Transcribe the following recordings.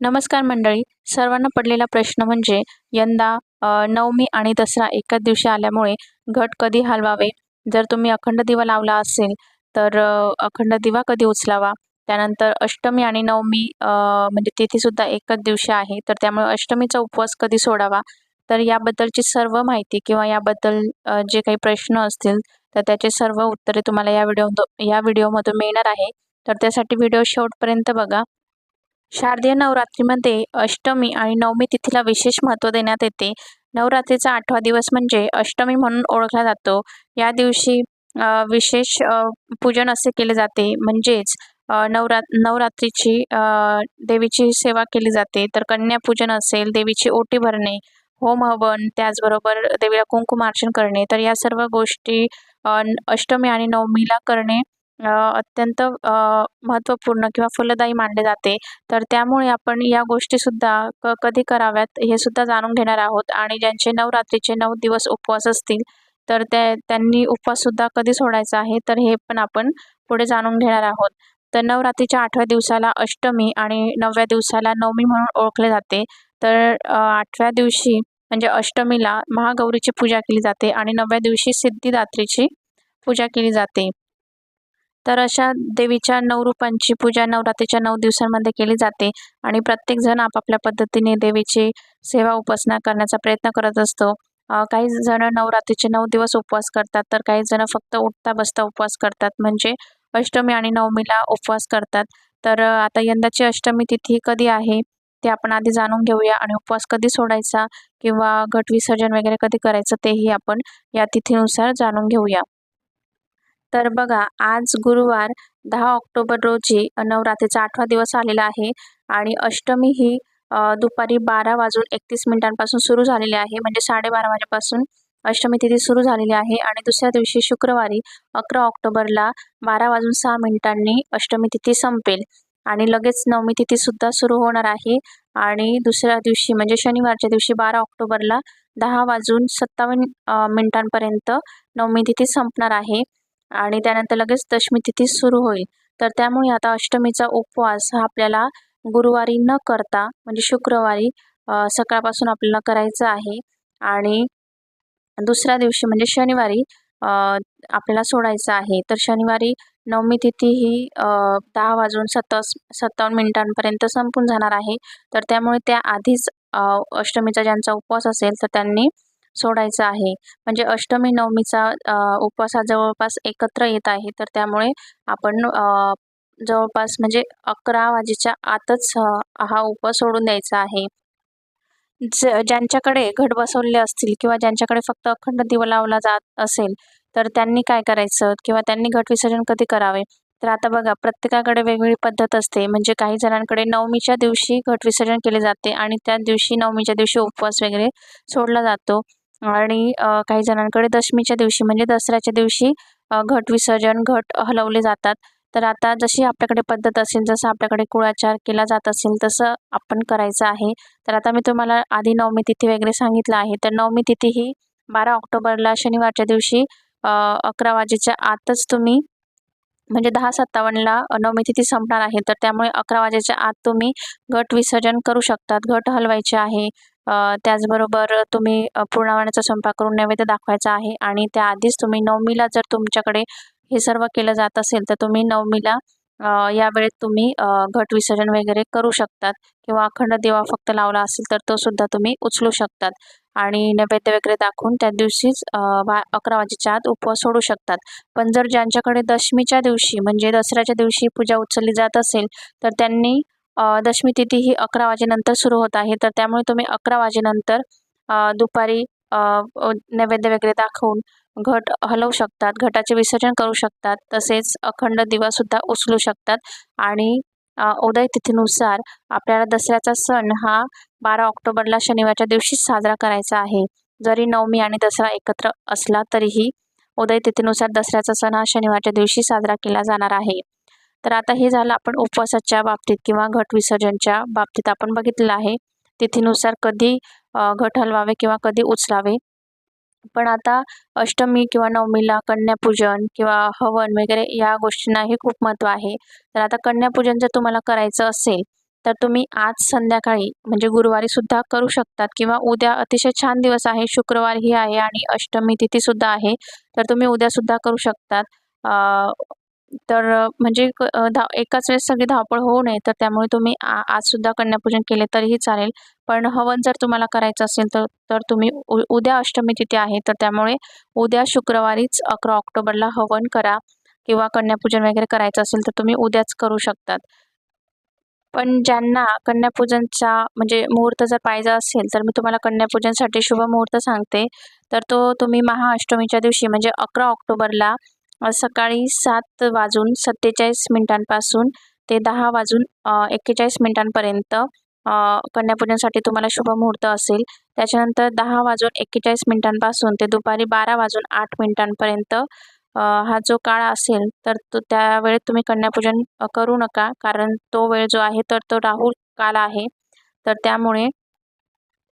नमस्कार मंडळी. सर्वांना पडलेला प्रश्न म्हणजे यंदा नवमी आणि दसरा एकाच दिवशी आल्यामुळे घट कधी हलवावे? जर तुम्ही अखंड दिवा लावला असेल, तर अखंड दिवा कधी उचलावा? त्यानंतर अष्टमी आणि नवमी म्हणजे तिथीसुद्धा एकाच दिवशी आहे, तर त्यामुळे अष्टमीचा उपवास कधी सोडावा? तर याबद्दलची सर्व माहिती किंवा याबद्दल जे काही प्रश्न असतील, तर त्याचे सर्व उत्तरे तुम्हाला या व्हिडिओमधून मिळणार आहे. तर त्यासाठी व्हिडिओ शेवटपर्यंत बघा. शारदीय नवरात्रीमध्ये अष्टमी आणि नवमी तिथीला विशेष महत्त्व देण्यात येते. नवरात्रीचा 8वा दिवस म्हणजे अष्टमी म्हणून ओळखला जातो. या दिवशी विशेष पूजन असे केले जाते. म्हणजेच नवरात्रीची देवीची सेवा केली जाते. तर कन्यापूजन असेल, देवीची ओटी भरणे, होम-हवन, त्याचबरोबर देवीला कुंकुमार्चन करणे. तर या सर्व गोष्टी अष्टमी आणि नवमीला करणे अत्यंत महत्त्वपूर्ण किंवा फलदायी मानले जाते. तर त्यामुळे आपण या गोष्टीसुद्धा कधी कराव्यात हे सुद्धा जाणून घेणार आहोत आणि ज्यांचे नवरात्रीचे 9 दिवस उपवास असतील, तर त्यांनी उपवाससुद्धा कधी सोडायचा आहे, तर हे पण आपण पुढे जाणून घेणार आहोत. तर नवरात्रीच्या 8व्या दिवसाला अष्टमी आणि 9व्या दिवसाला नवमी म्हणून ओळखले जाते. तर 8व्या दिवशी म्हणजे अष्टमीला महागौरीची पूजा केली जाते आणि 9व्या दिवशी सिद्धिदात्रीची पूजा केली जाते. तर अशा देवीच्या 9 रूपांची पूजा नवरात्रीच्या 9 दिवसांमध्ये केली जाते आणि प्रत्येकजण आपापल्या पद्धतीने देवीची सेवा उपासना करण्याचा प्रयत्न करत असतो. काही जण नवरात्रीचे 9 दिवस उपवास करतात, तर काही जण फक्त उठता-बसता उपवास करतात, म्हणजे अष्टमी आणि नवमीला उपवास करतात. तर आता यंदाची अष्टमी तिथी कधी आहे, ते आपण आधी जाणून घेऊया आणि उपवास कधी सोडायचा किंवा घट विसर्जन वगैरे कधी करायचं तेही आपण या तिथीनुसार जाणून घेऊया. तर बघा, आज गुरुवार 10 ऑक्टोबर रोजी नवरात्रीचा 8वा दिवस आलेला आहे आणि अष्टमी ही दुपारी 12:31 सुरू झालेली आहे. म्हणजे 12:30 वाजेपासून अष्टमी तिथी सुरू झालेली आहे आणि दुसऱ्या दिवशी शुक्रवारी 11 ऑक्टोबरला 12:06 अष्टमी तिथी संपेल आणि लगेच नवमी तिथीसुद्धा सुरू होणार आहे आणि दुसऱ्या दिवशी म्हणजे शनिवारच्या दिवशी 12 ऑक्टोबरला 10:57 नवमी तिथी संपणार आहे आणि त्यानंतर लगेच दशमी तिथी सुरू होईल. तर त्यामुळे आता अष्टमीचा उपवास हा आपल्याला गुरुवारी न करता म्हणजे शुक्रवारी सकाळपासून आपल्याला करायचा आहे आणि दुसऱ्या दिवशी म्हणजे शनिवारी आपल्याला सोडायचं आहे. तर शनिवारी नवमी तिथी ही 10:57 संपून जाणार आहे. तर त्यामुळे त्याआधीच अष्टमीचा ज्यांचा उपवास असेल तर त्यांनी सोडायचं आहे. म्हणजे अष्टमी नवमीचा उपवास हा जवळपास एकत्र येत आहे. तर त्यामुळे आपण जवळपास म्हणजे 11 वाजेच्या आतच हा उपवास सोडून द्यायचा आहे. ज्यांच्याकडे घट बसवलेले असतील किंवा ज्यांच्याकडे फक्त अखंड दिवा लावला जात असेल, तर त्यांनी काय करायचं किंवा त्यांनी घट विसर्जन कधी करावे? तर आता बघा, प्रत्येकाकडे वेगवेगळी पद्धत असते. म्हणजे काही जणांकडे नवमीच्या दिवशी घट विसर्जन केले जाते आणि त्याच दिवशी नवमीच्या दिवशी उपवास वगैरे सोडला जातो आणि काही जणांकडे दशमीच्या दिवशी म्हणजे दसऱ्याच्या दिवशी घट विसर्जन, घट हलवले जातात. तर आता जशी आपल्याकडे पद्धत असेल, जसं आपल्याकडे कुळाचार केला जात असेल, तसं आपण करायचं आहे. तर आता मी तुम्हाला आधी नवमी तिथी वगैरे सांगितलं आहे. तर नवमी तिथी ही 12 ऑक्टोबरला शनिवारच्या दिवशी 11 वाजेच्या आतच तुम्ही म्हणजे 10:57ला नवमी तिथी संपणार आहे. तर त्यामुळे 11 वाजेच्या आत तुम्ही घट विसर्जन करू शकतात. घट हलवायचे आहे. त्याचबरोबर तुम्ही पुरणावळ्याचा स्वयंपाक करून नैवेद्य दाखवायचा आहे आणि त्याआधीच तुम्ही नवमीला जर तुमच्याकडे हे सर्व केलं जात असेल, तर तुम्ही नवमीला यावेळेत तुम्ही घट विसर्जन वगैरे करू शकतात किंवा अखंड दिवा फक्त लावला असेल, तर तो सुद्धा तुम्ही उचलू शकतात आणि नैवेद्य वगैरे दाखवून त्या दिवशीच 11 वाजेच्या आत उपवास सोडू शकतात. पण जर ज्यांच्याकडे दशमीच्या दिवशी म्हणजे दसऱ्याच्या दिवशी पूजा उचलली जात असेल, तर त्यांनी दशमी तिथी ही 11 वाजेनंतर सुरू होत आहे. तर त्यामुळे तुम्ही 11 वाजेनंतर दुपारी नैवेद्य वगैरे दाखवून घट हलवू शकतात, घटाचे विसर्जन करू शकतात, तसेच अखंड दिवासुद्धा उचलू शकतात आणि उदय तिथीनुसार आपल्याला दसऱ्याचा सण हा 12 ऑक्टोबरला शनिवारच्या दिवशीच साजरा करायचा आहे. जरी नवमी आणि दसरा एकत्र असला तरीही उदय तिथीनुसार दसऱ्याचा सण हा शनिवारच्या दिवशी साजरा केला जाणार आहे. तर आता हे झालं आपण उपवासाच्या बाबतीत किंवा घट विसर्जनच्या बाबतीत आपण बघितलेलं आहे. तिथीनुसार कधी घट हलवावे किंवा कधी उचलावे. पण आता अष्टमी किंवा नवमीला कन्यापूजन किंवा हवन वगैरे या गोष्टींनाही खूप महत्त्व आहे. तर आता कन्यापूजन जर तुम्हाला करायचं असेल, तर तुम्ही आज संध्याकाळी म्हणजे गुरुवारी सुद्धा करू शकतात किंवा उद्या अतिशय छान दिवस आहे, शुक्रवारही आहे आणि अष्टमी तिथीसुद्धा आहे, तर तुम्ही उद्यासुद्धा करू शकतात. तर म्हणजे एकाच वेळेस सगळी धावपळ होऊ नये, तर त्यामुळे तुम्ही आजसुद्धा कन्यापूजन केले तरीही चालेल. पण हवन जर तुम्हाला करायचं असेल तर तर तुम्ही उद्या अष्टमी तिथी आहे, तर त्यामुळे उद्या शुक्रवारीच 11 ऑक्टोबरला हवन करा किंवा कन्यापूजन वगैरे करायचं असेल तर तुम्ही उद्याच करू शकतात. पण ज्यांना कन्यापूजनचा म्हणजे मुहूर्त जर पाहिजे असेल, तर मी तुम्हाला कन्यापूजनसाठी शुभ मुहूर्त सांगते. तर तो तुम्ही महाअष्टमीच्या दिवशी म्हणजे 11 ऑक्टोबरला सकाळी 7 वाजून 47 मिनिटांपासून ते 10 वाजून 41 मिनिटांपर्यंत कन्यापूजनसाठी तुम्हाला शुभ मुहूर्त असेल. त्याच्यानंतर 10 वाजून 41 मिनिटांपासून ते दुपारी 12 वाजून 8 मिनिटांपर्यंत हा जो काळ असेल तर तो त्यावेळेत तुम्ही कन्यापूजन करू नका. कारण तो वेळ जो आहे तर तो राहू काल आहे. तर त्यामुळे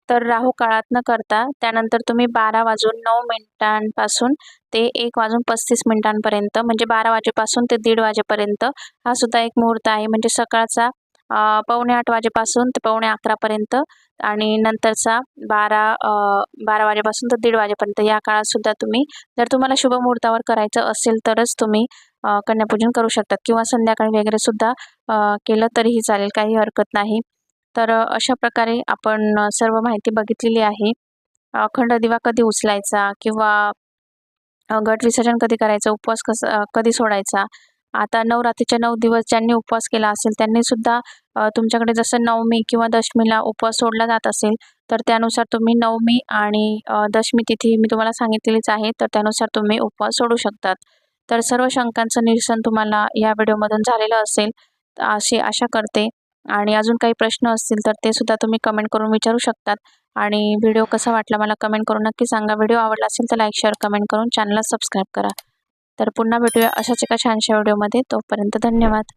राहू काळात न करता त्यानंतर तुम्ही 12 वाजून 9 मिनिटांपासून ते 1 वाजून 35 मिनिटांपर्यंत म्हणजे 12 वाजेपासून ते 1:30 वाजेपर्यंत हा सुद्धा एक मुहूर्त आहे. म्हणजे सकाळचा 7:45 वाजेपासून ते 11:45 पर्यंत आणि नंतरचा 12 वाजेपासून तर 1:30 वाजेपर्यंत या काळात सुद्धा तुम्ही जर तुम्हाला शुभ मुहूर्तावर करायचं असेल तरच तुम्ही कन्यापूजन करू शकतात किंवा संध्याकाळी वगैरे सुद्धा केलं तरीही चालेल, काही हरकत नाही. तर अशा प्रकारे आपण सर्व माहिती बघितलेली आहे. अखंड दिवा कधी उचलायचा किंवा घट विसर्जन कधी करायचं, उपवास कधी सोडायचा. आता नवरात्रीचे 9 दिवस ज्यांनी उपवास केला असेल त्यांनी सुद्धा तुमच्याकडे जसं नवमी किंवा दशमीला उपवास सोडला जात असेल, तर त्यानुसार तुम्ही नवमी आणि दशमी तिथी मी तुम्हाला सांगितलेलीच आहे, तर त्यानुसार तुम्ही उपवास सोडू शकतात. तर सर्व शंकांचं निरसन तुम्हाला या व्हिडिओमधून झालेलं असेल, अशी आशा करते. आणि अजून काही प्रश्न असतील तर ते सुद्धा तुम्ही कमेंट करून विचारू शकतात. आणि व्हिडिओ कसा वाटला मला कमेंट करून नक्की सांगा. व्हिडिओ आवडला असेल तर लाईक, शेअर, कमेंट करून चॅनलला सबस्क्राईब करा. तर पुन्हा भेटूया अशाच एका छानशा व्हिडिओमध्ये. तोपर्यंत धन्यवाद.